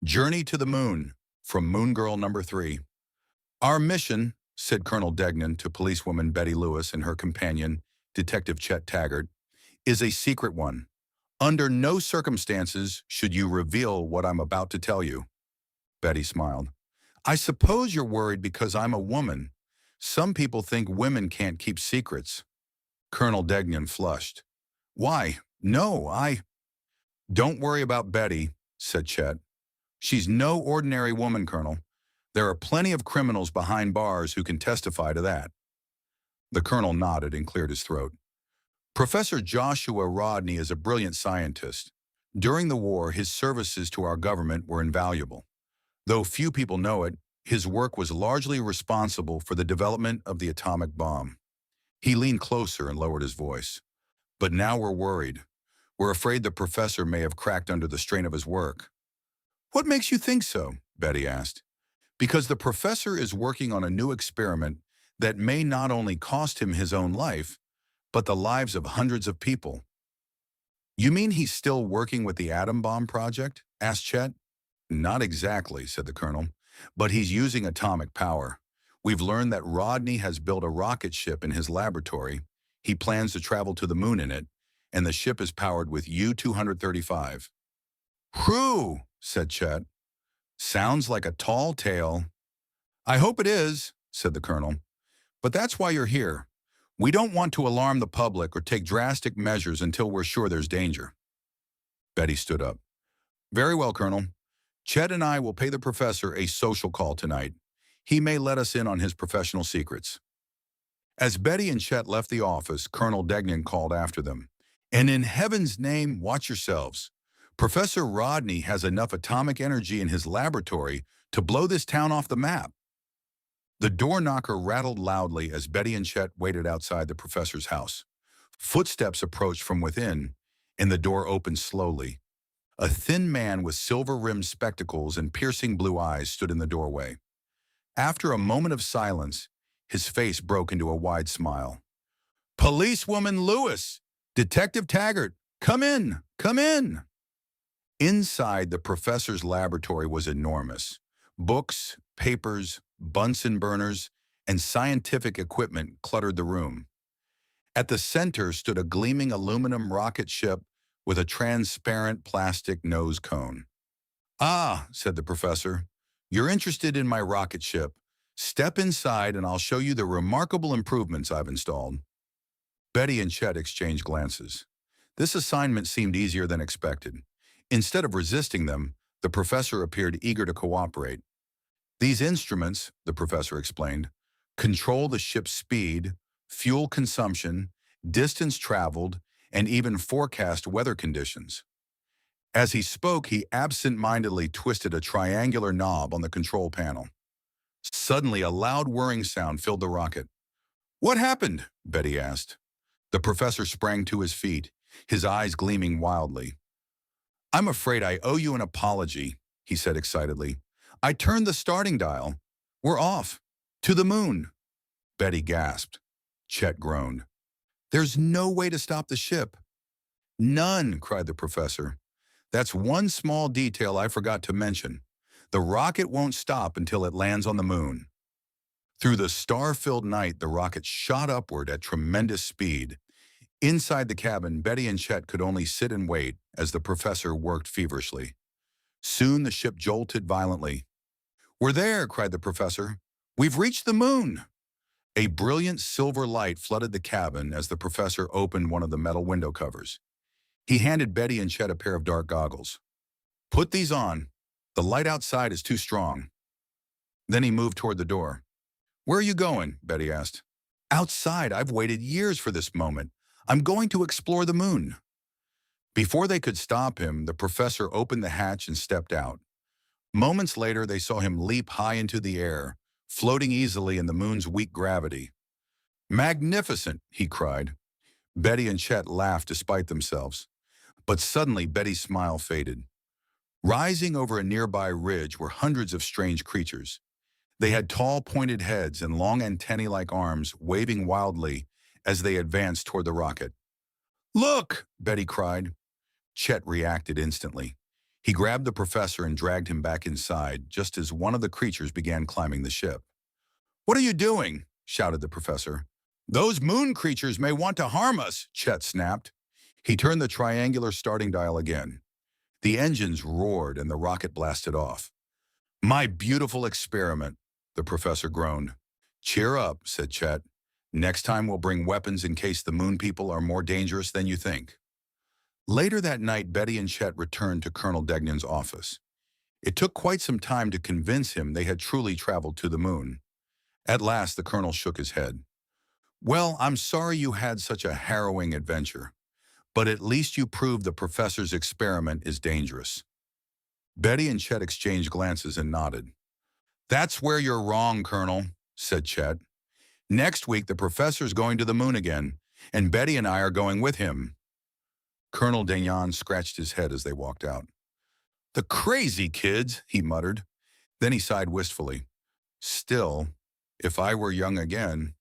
Journey to the Moon, from Moon Girl number 3. Our mission, said Colonel Degnan to Policewoman Betty Lewis and her companion, Detective Chet Taggart, is a secret one. Under no circumstances should you reveal what I'm about to tell you. Betty smiled. I suppose you're worried because I'm a woman. Some people think women can't keep secrets. Colonel Degnan flushed. Why? No, Don't worry about Betty, said Chet. She's no ordinary woman, Colonel. There are plenty of criminals behind bars who can testify to that. The colonel nodded and cleared his throat. Professor Joshua Rodney is a brilliant scientist. During the war, his services to our government were invaluable. Though few people know it, his work was largely responsible for the development of the atomic bomb. He leaned closer and lowered his voice. But now we're worried. We're afraid the professor may have cracked under the strain of his work. What makes you think so? Betty asked. Because the professor is working on a new experiment that may not only cost him his own life, but the lives of hundreds of people. You mean he's still working with the atom bomb project? Asked Chet. Not exactly, said the colonel, but he's using atomic power. We've learned that Rodney has built a rocket ship in his laboratory. He plans to travel to the moon in it, and the ship is powered with U-235. Whew, said Chet. Sounds like a tall tale. I hope it is, said the colonel. But that's why you're here. We don't want to alarm the public or take drastic measures until we're sure there's danger. Betty stood up. Very well, Colonel. Chet and I will pay the professor a social call tonight. He may let us in on his professional secrets. As Betty and Chet left the office, Colonel Degnan called after them. And in heaven's name, watch yourselves. Professor Rodney has enough atomic energy in his laboratory to blow this town off the map. The door knocker rattled loudly as Betty and Chet waited outside the professor's house. Footsteps approached from within, and the door opened slowly. A thin man with silver-rimmed spectacles and piercing blue eyes stood in the doorway. After a moment of silence, his face broke into a wide smile. Policewoman Lewis! Detective Taggart! Come in! Come in! Inside, the professor's laboratory was enormous. Books, papers, Bunsen burners, and scientific equipment cluttered the room. At the center stood a gleaming aluminum rocket ship with a transparent plastic nose cone. Ah, said the professor, you're interested in my rocket ship. Step inside and I'll show you the remarkable improvements I've installed. Betty and Chet exchanged glances. This assignment seemed easier than expected. Instead of resisting them, the professor appeared eager to cooperate. These instruments, the professor explained, control the ship's speed, fuel consumption, distance traveled, and even forecast weather conditions. As he spoke, he absent-mindedly twisted a triangular knob on the control panel. Suddenly, a loud whirring sound filled the rocket. What happened? Betty asked. The professor sprang to his feet, his eyes gleaming wildly. I'm afraid I owe you an apology, he said excitedly. I turned the starting dial. We're off. To the moon. Betty gasped. Chet groaned. There's no way to stop the ship. None, cried the professor. That's one small detail I forgot to mention. The rocket won't stop until it lands on the moon. Through the star-filled night, the rocket shot upward at tremendous speed. Inside the cabin, Betty and Chet could only sit and wait as the professor worked feverishly. Soon the ship jolted violently. We're there, cried the professor. We've reached the moon. A brilliant silver light flooded the cabin as the professor opened one of the metal window covers. He handed Betty and Chet a pair of dark goggles. Put these on. The light outside is too strong. Then he moved toward the door. Where are you going? Betty asked. Outside. I've waited years for this moment. I'm going to explore the moon. Before they could stop him, the professor opened the hatch and stepped out. Moments later, they saw him leap high into the air, floating easily in the moon's weak gravity. Magnificent, he cried. Betty and Chet laughed despite themselves. But suddenly, Betty's smile faded. Rising over a nearby ridge were hundreds of strange creatures. They had tall, pointed heads and long antennae-like arms waving wildly as they advanced toward the rocket. Look, Betty cried. Chet reacted instantly. He grabbed the professor and dragged him back inside just as one of the creatures began climbing the ship. "What are you doing?" shouted the professor. "Those moon creatures may want to harm us," Chet snapped. He turned the triangular starting dial again. The engines roared and the rocket blasted off. "My beautiful experiment," the professor groaned. "Cheer up," said Chet. "Next time we'll bring weapons in case the moon people are more dangerous than you think." Later that night, Betty and Chet returned to Colonel Degnan's office. It took quite some time to convince him they had truly traveled to the moon. At last, the colonel shook his head. "Well, I'm sorry you had such a harrowing adventure, but at least you proved the professor's experiment is dangerous." Betty and Chet exchanged glances and nodded. "That's where you're wrong, Colonel," said Chet. "Next week, the professor's going to the moon again, and Betty and I are going with him." Colonel Degnan scratched his head as they walked out. "The crazy kids," he muttered. Then he sighed wistfully. "Still, if I were young again,